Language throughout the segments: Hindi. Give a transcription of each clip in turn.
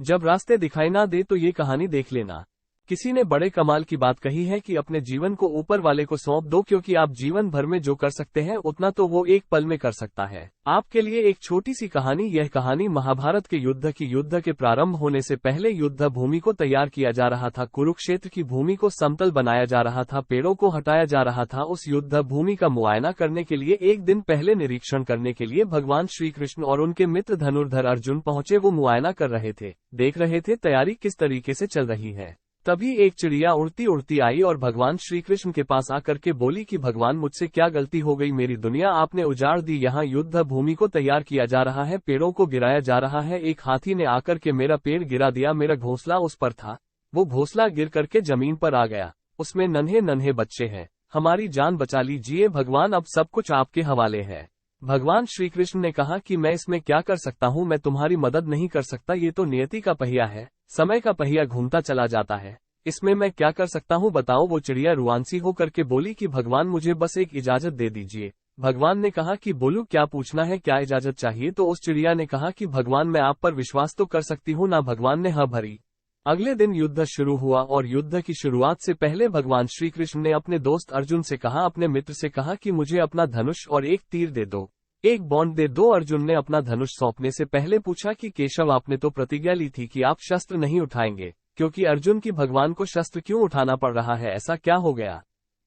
जब रास्ते दिखाई ना दे तो ये कहानी देख लेना। किसी ने बड़े कमाल की बात कही है कि अपने जीवन को ऊपर वाले को सौंप दो, क्योंकि आप जीवन भर में जो कर सकते हैं उतना तो वो एक पल में कर सकता है। आपके लिए एक छोटी सी कहानी। यह कहानी महाभारत के युद्ध के प्रारंभ होने से पहले युद्ध भूमि को तैयार किया जा रहा था। कुरुक्षेत्र की भूमि को समतल बनाया जा रहा था, पेड़ों को हटाया जा रहा था। उस युद्ध भूमि का मुआयना करने के लिए एक दिन पहले निरीक्षण करने के लिए भगवान श्री कृष्ण और उनके मित्र धनुर्धर अर्जुन पहुंचे। वो मुआयना कर रहे थे, देख रहे थे तैयारी किस तरीके से चल रही है। तभी एक चिड़िया उड़ती उड़ती आई और भगवान श्री कृष्ण के पास आकर के बोली कि भगवान, मुझसे क्या गलती हो गई, मेरी दुनिया आपने उजाड़ दी। यहाँ युद्ध भूमि को तैयार किया जा रहा है, पेड़ों को गिराया जा रहा है। एक हाथी ने आकर के मेरा पेड़ गिरा दिया, मेरा घोंसला उस पर था, वो घोंसला गिर करके जमीन पर आ गया, उसमें नन्हे नन्हे बच्चे हैं, हमारी जान बचा लीजिए भगवान, अब सब कुछ आपके हवाले है। भगवान श्री कृष्ण ने कहा कि मैं इसमें क्या कर सकता हूँ, मैं तुम्हारी मदद नहीं कर सकता, ये तो नियति का पहिया है, समय का पहिया घूमता चला जाता है, इसमें मैं क्या कर सकता हूँ बताओ। वो चिड़िया रुआंसी हो करके बोली कि भगवान, मुझे बस एक इजाजत दे दीजिए। भगवान ने कहा कि बोलू, क्या पूछना है, क्या इजाजत चाहिए। तो उस चिड़िया ने कहा कि भगवान, मैं आप पर विश्वास तो कर सकती हूँ ना। भगवान ने हाँ भरी। अगले दिन युद्ध शुरू हुआ और युद्ध की शुरुआत से पहले भगवान श्री कृष्ण ने अपने दोस्त अर्जुन से कहा, अपने मित्र से कहा कि मुझे अपना धनुष और एक तीर दे दो, एक बॉन्ड दे दो। अर्जुन ने अपना धनुष सौंपने से पहले पूछा कि केशव, आपने तो प्रतिज्ञा ली थी कि आप शस्त्र नहीं उठाएंगे, क्योंकि अर्जुन की भगवान को शस्त्र क्यों उठाना पड़ रहा है, ऐसा क्या हो गया।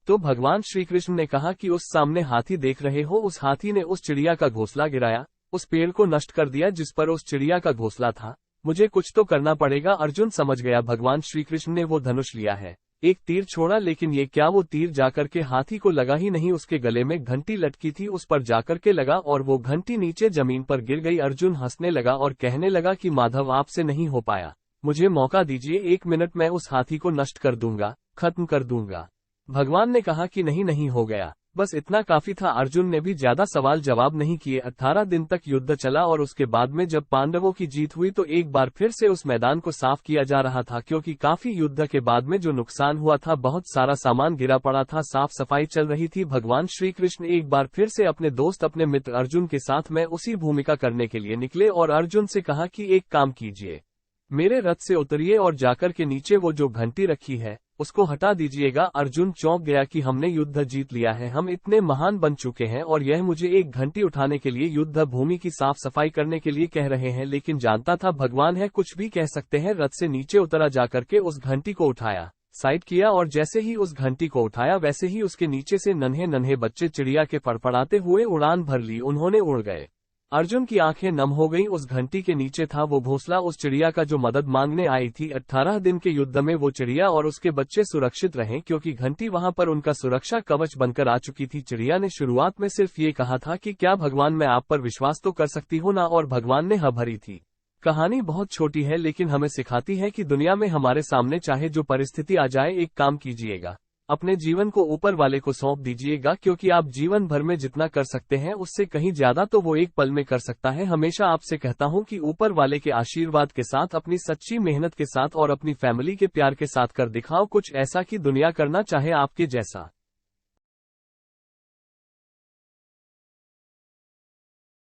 तो भगवान श्री कृष्ण ने कहा कि उस सामने हाथी देख रहे हो, उस हाथी ने उस चिड़िया का घोंसला गिराया, उस पेड़ को नष्ट कर दिया जिस पर उस चिड़िया का घोंसला था, मुझे कुछ तो करना पड़ेगा। अर्जुन समझ गया। भगवान श्री कृष्ण ने वो धनुष लिया है, एक तीर छोड़ा, लेकिन ये क्या, वो तीर जाकर के हाथी को लगा ही नहीं, उसके गले में घंटी लटकी थी, उस पर जाकर के लगा और वो घंटी नीचे जमीन पर गिर गई। अर्जुन हंसने लगा और कहने लगा कि माधव, आपसे नहीं हो पाया, मुझे मौका दीजिए, 1 मिनट में उस हाथी को नष्ट कर दूंगा, खत्म कर दूंगा। भगवान ने कहा कि नहीं, नहीं हो गया, बस इतना काफी था। अर्जुन ने भी ज्यादा सवाल जवाब नहीं किए। 18 दिन तक युद्ध चला और उसके बाद में जब पांडवों की जीत हुई तो एक बार फिर से उस मैदान को साफ किया जा रहा था, क्योंकि काफी युद्ध के बाद में जो नुकसान हुआ था, बहुत सारा सामान गिरा पड़ा था, साफ सफाई चल रही थी। भगवान श्री कृष्ण एक बार फिर से अपने दोस्त, अपने मित्र अर्जुन के साथ में उसी भूमिका करने के लिए निकले और अर्जुन से कहा कि एक काम कीजिए, मेरे रथ से उतरिए और जाकर के नीचे वो जो घंटी रखी है उसको हटा दीजिएगा। अर्जुन चौंक गया कि हमने युद्ध जीत लिया है, हम इतने महान बन चुके हैं और यह मुझे एक घंटी उठाने के लिए, युद्ध भूमि की साफ सफाई करने के लिए कह रहे हैं। लेकिन जानता था भगवान है, कुछ भी कह सकते हैं। रथ से नीचे उतरा, जाकर के उस घंटी को उठाया, साइड किया और जैसे ही उस घंटी को उठाया वैसे ही उसके नीचे से नन्हे नन्हे बच्चे चिड़िया के फड़फड़ाते हुए उड़ान भर ली, उन्होंने उड़ गए। अर्जुन की आंखें नम हो गईं। उस घंटी के नीचे था वो घोंसला, उस चिड़िया का जो मदद मांगने आई थी। 18 दिन के युद्ध में वो चिड़िया और उसके बच्चे सुरक्षित रहे, क्योंकि घंटी वहां पर उनका सुरक्षा कवच बनकर आ चुकी थी। चिड़िया ने शुरुआत में सिर्फ ये कहा था कि क्या भगवान, मैं आप पर विश्वास तो कर सकती हूँ ना, और भगवान ने हाँ भरी थी। कहानी बहुत छोटी है लेकिन हमें सिखाती है कि दुनिया में हमारे सामने चाहे जो परिस्थिति आ जाए, एक काम कीजिएगा, अपने जीवन को ऊपर वाले को सौंप दीजिएगा, क्योंकि आप जीवन भर में जितना कर सकते हैं उससे कहीं ज्यादा तो वो एक पल में कर सकता है। हमेशा आपसे कहता हूं कि ऊपर वाले के आशीर्वाद के साथ, अपनी सच्ची मेहनत के साथ और अपनी फैमिली के प्यार के साथ कर दिखाओ कुछ ऐसा कि दुनिया करना चाहे आपके जैसा।